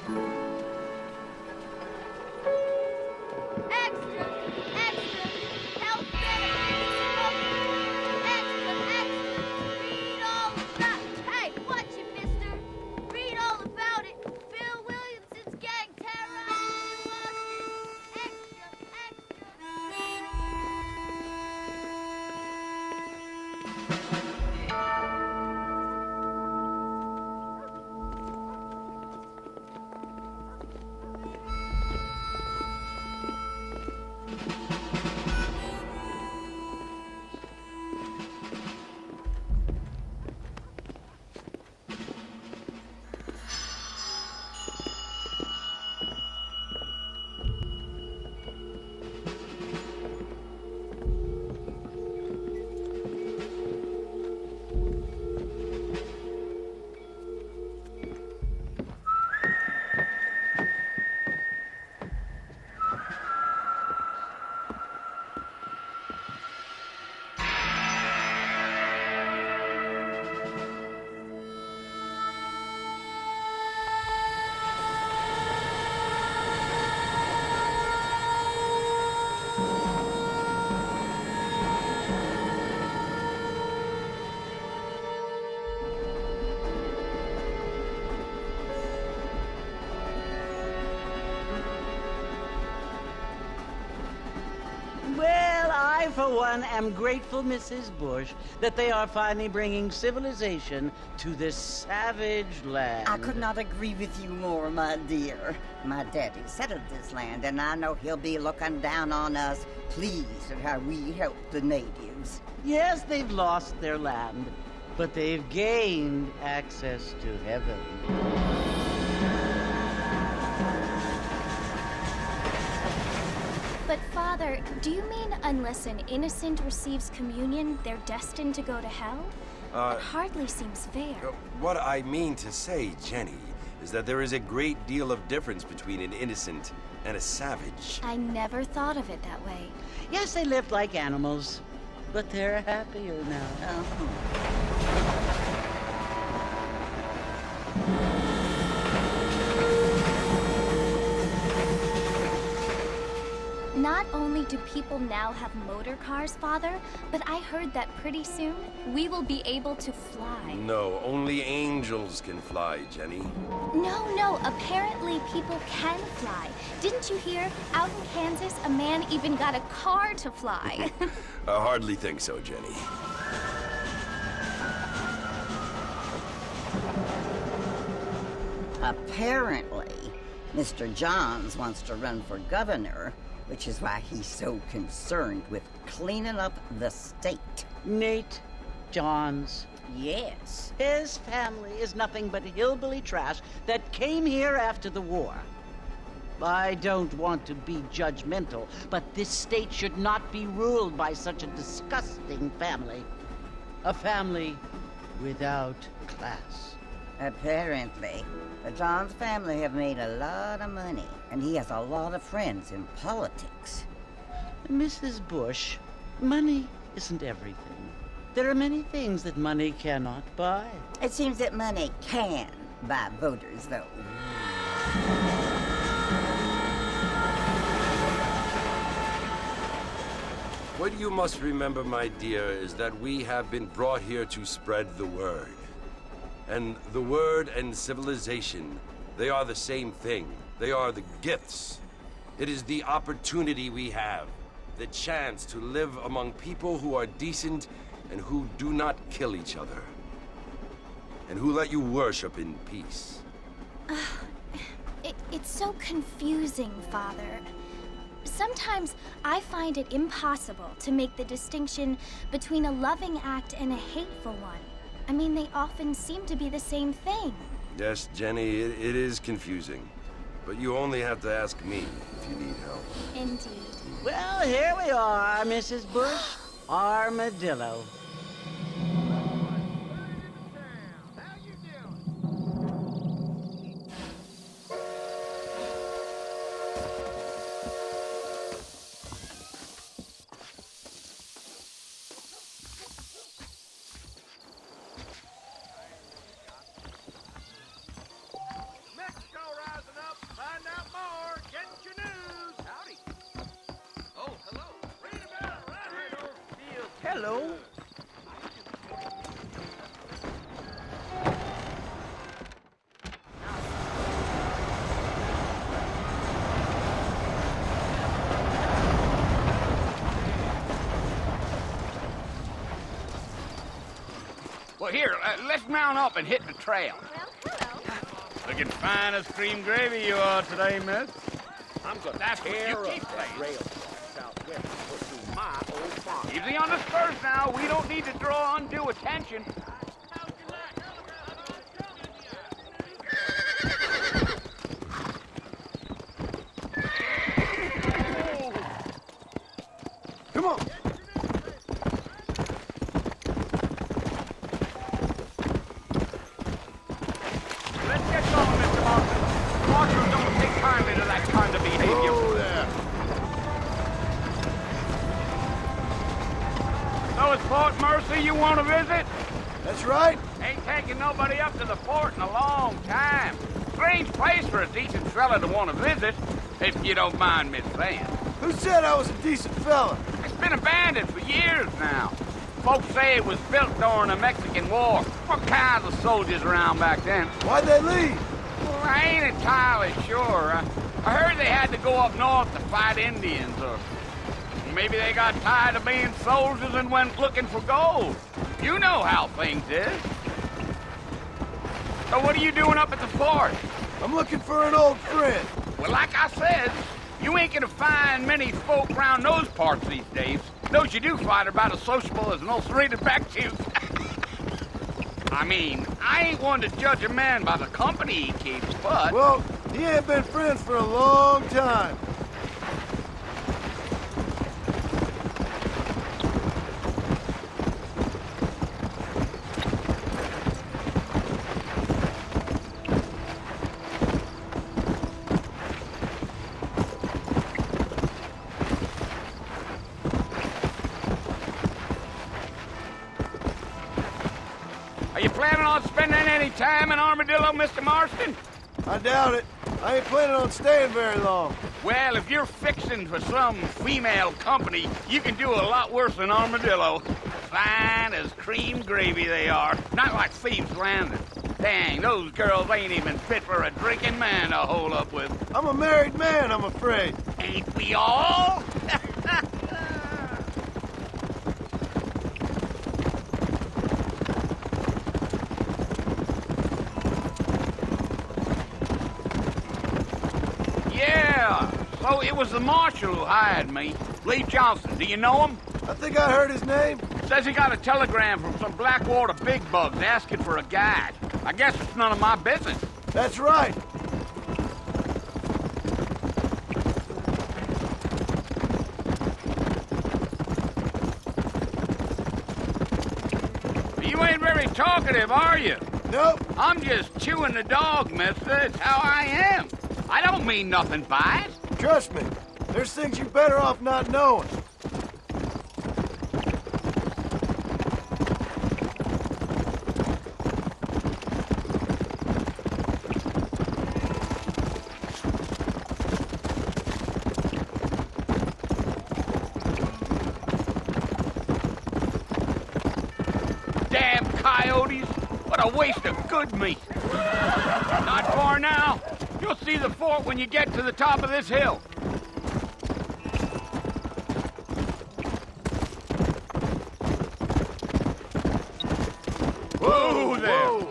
Extra! Extra! Health benefits! Extra! Extra! Read all about... Hey, watch it, mister! Read all about it! Bill Williamson's gang terrorizing Boston! Extra! Well, I, for one, am grateful, Mrs. Bush, that they are finally bringing civilization to this savage land. I could not agree with you more, my dear. My daddy settled this land, and I know he'll be looking down on us, pleased at how we help the natives. Yes, they've lost their land, but they've gained access to heaven. But Father, do you mean unless an innocent receives communion, they're destined to go to hell? That hardly seems fair. What I mean to say, Jenny, is that there is a great deal of difference between an innocent and a savage. I never thought of it that way. Yes, they lived like animals, but they're happier now. Not only do people now have motor cars, Father, but I heard that pretty soon we will be able to fly. No, only angels can fly, Jenny. No, apparently people can fly. Didn't you hear? Out in Kansas, a man even got a car to fly. I hardly think so, Jenny. Apparently, Mr. Johns wants to run for governor, which is why he's so concerned with cleaning up the state. Nate Johns. Yes. His family is nothing but hillbilly trash that came here after the war. I don't want to be judgmental, but this state should not be ruled by such a disgusting family. A family without class. Apparently, the Johns family have made a lot of money, and he has a lot of friends in politics. Mrs. Bush, money isn't everything. There are many things that money cannot buy. It seems that money can buy voters, though. What you must remember, my dear, is that we have been brought here to spread the word. And the word and civilization, they are the same thing. They are the gifts. It is the opportunity we have, the chance to live among people who are decent and who do not kill each other, and who let you worship in peace. It's so confusing, Father. Sometimes I find it impossible to make the distinction between a loving act and a hateful one. I mean, they often seem to be the same thing. Yes, Jenny, it is confusing. But you only have to ask me if you need help. Indeed. Well, here we are, Mrs. Bush. Armadillo. Mexico rising Hello. Well, here, let's mount up and hit the trail. Well, hello. Looking fine as cream gravy you are today, miss. I'm gonna tear up that rail southwest through my old farm. Easy on the spurs now. We don't need to draw undue attention. Come on. Let's get going, Mr. Martin. Marshals don't take kindly to that kind of behavior. Oh, there. So it's Fort Mercer you want to visit? That's right. Ain't taking nobody up to the fort in a long time. Strange place for a decent fella to want to visit, if you don't mind me saying. Who said I was a decent fella? It's been abandoned for years now. Folks say it was built during the Mexican War. What kinds of soldiers around back then? Why'd they leave? Well, I ain't entirely sure. I heard they had to go up north to fight Indians, or maybe they got tired of being soldiers and went looking for gold. You know how things is. So what are you doing up at the fort? I'm looking for an old friend. Well, like I said, you ain't gonna find many folk around those parts these days. Those you do find are about as sociable as an ulcerated back tooth. I mean, I ain't one to judge a man by the company he keeps, but... Well, he ain't been friends for a long time. Are you planning on spending any time in Armadillo, Mr. Marston? I doubt it. I ain't planning on staying very long. Well, if you're fixing for some female company, you can do a lot worse than Armadillo. Fine as cream gravy they are. Not like Thieves' Landing. Dang, those girls ain't even fit for a drinking man to hold up with. I'm a married man, I'm afraid. Ain't we all? Yeah, so it was the marshal who hired me. Lee Johnson, do you know him? I think I heard his name. Says he got a telegram from some Blackwater big bugs asking for a guide. I guess it's none of my business. That's right. You ain't very talkative, are you? Nope. I'm just chewing the dog, mister. It's how I am. I don't mean nothing by it. Trust me. There's things you're better off not knowing. Damn coyotes. What a waste of good meat. Not far now. You'll see the fort when you get to the top of this hill. Whoa there.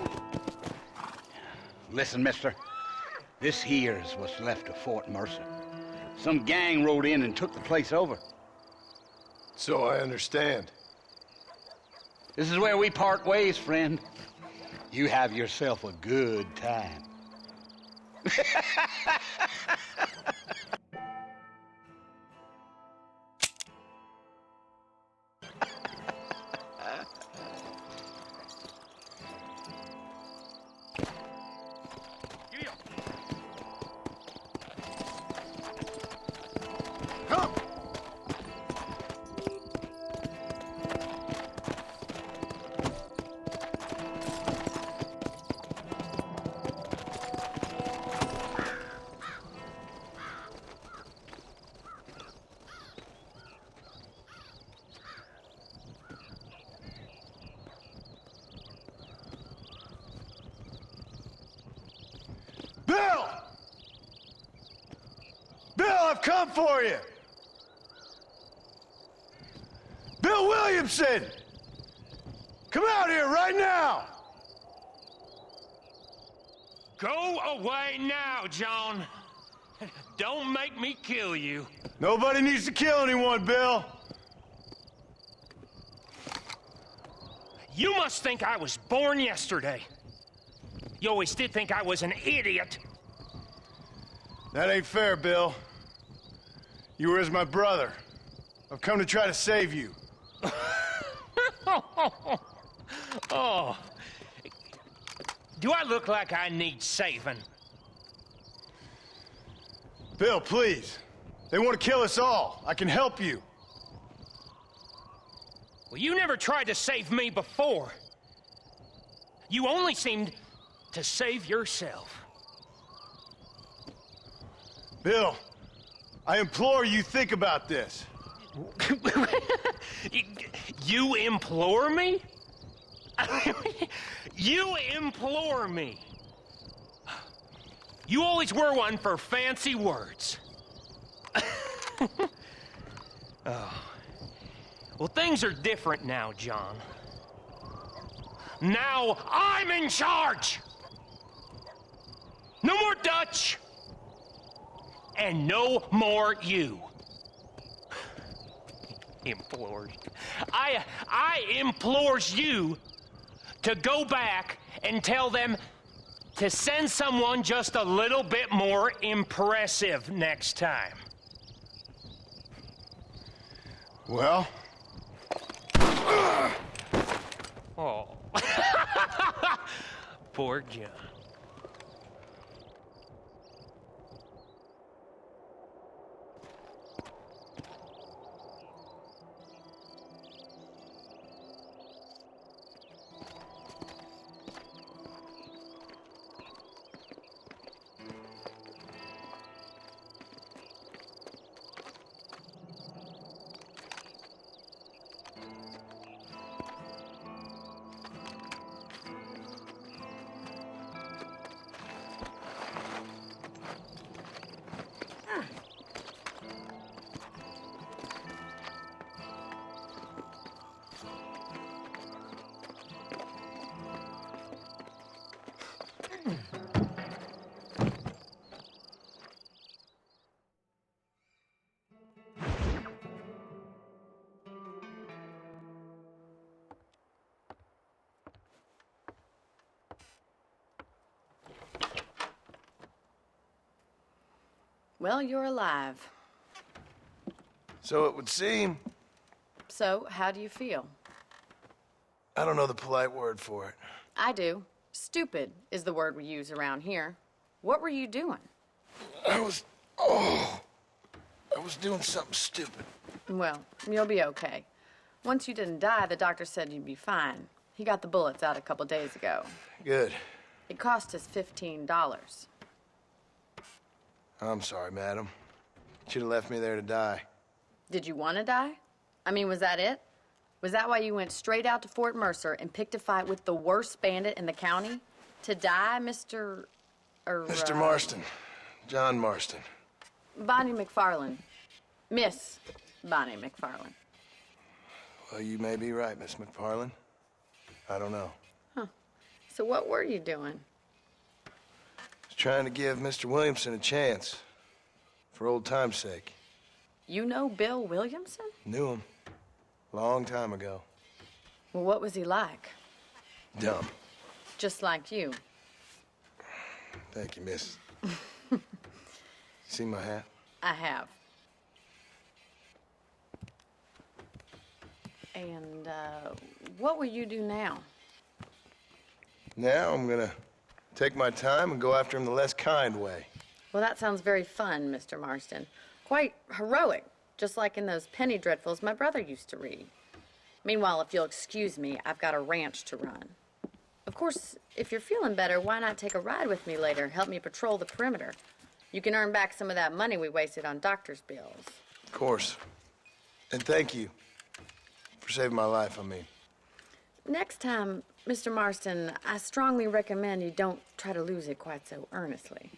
Listen, mister. This here's what's left of Fort Mercer. Some gang rode in and took the place over. So I understand. This is where we part ways, friend. You have yourself a good time. Come. Bill! Bill, I've come for you! Bill Williamson! Come out here right now! Go away now, John. Don't make me kill you. Nobody needs to kill anyone, Bill. You must think I was born yesterday. You always did think I was an idiot. That ain't fair, Bill. You were as my brother. I've come to try to save you. Oh. Do I look like I need saving? Bill, please. They want to kill us all. I can help you. Well, you never tried to save me before. You only seemed to save yourself. Bill, I implore you think about this. You implore me? You implore me. You always were one for fancy words. Oh. Well, things are different now, John. Now I'm in charge! No more Dutch! And no more you. Implores. I implores you to go back and tell them to send someone just a little bit more impressive next time. Well? Oh. Poor John. Well, you're alive. So it would seem. So, how do you feel? I don't know the polite word for it. I do. Stupid is the word we use around here. What were you doing? I was doing something stupid. Well, you'll be okay. Once you didn't die, the doctor said you'd be fine. He got the bullets out a couple days ago. Good. It cost us $15. I'm sorry, madam. Should have left me there to die. Did you want to die? I mean, was that it? Was that why you went straight out to Fort Mercer and picked a fight with the worst bandit in the county? To die, Mr. Mr. Marston. John Marston. Bonnie McFarland. Miss Bonnie McFarland. Well, you may be right, Miss McFarland. I don't know. So what were you doing? I was trying to give Mr. Williamson a chance. For old time's sake. You know Bill Williamson? Knew him. Long time ago. Well, what was he like? Dumb. Just like you. Thank you, miss. See my hat? I have. And, what will you do now? Now I'm gonna take my time and go after him the less kind way. Well, that sounds very fun, Mr. Marston. Quite heroic, just like in those penny dreadfuls my brother used to read. Meanwhile, if you'll excuse me, I've got a ranch to run. Of course, if you're feeling better, why not take a ride with me later? Help me patrol the perimeter. You can earn back some of that money we wasted on doctor's bills. Of course. And thank you for saving my life, I mean. Next time, Mr. Marston, I strongly recommend you don't try to lose it quite so earnestly.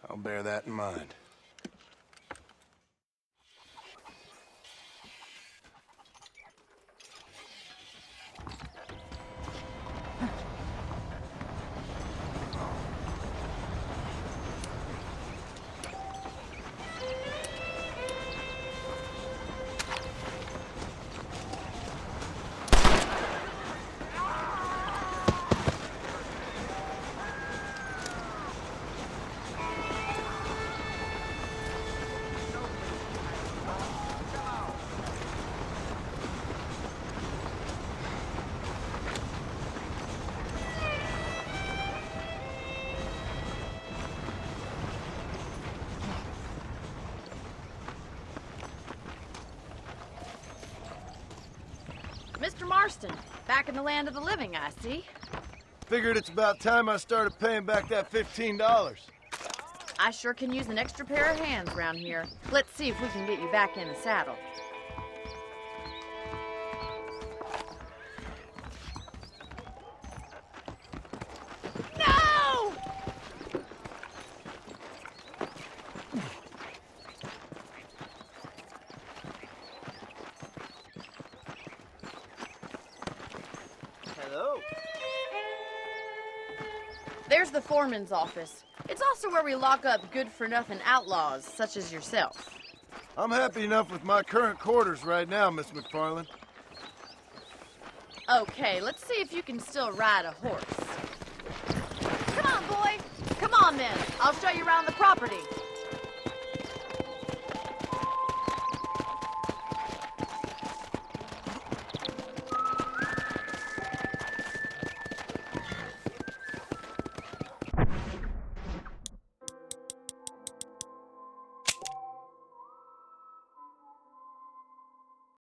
I'll bear that in mind. Mr. Marston, back in the land of the living, I see. Figured it's about time I started paying back that $15. I sure can use an extra pair of hands around here. Let's see if we can get you back in the saddle. No! Hello. There's the foreman's office. It's also where we lock up good-for-nothing outlaws, such as yourself. I'm happy enough with my current quarters right now, Miss McFarland. Okay, let's see if you can still ride a horse. Come on, boy. Come on, then. I'll show you around the property.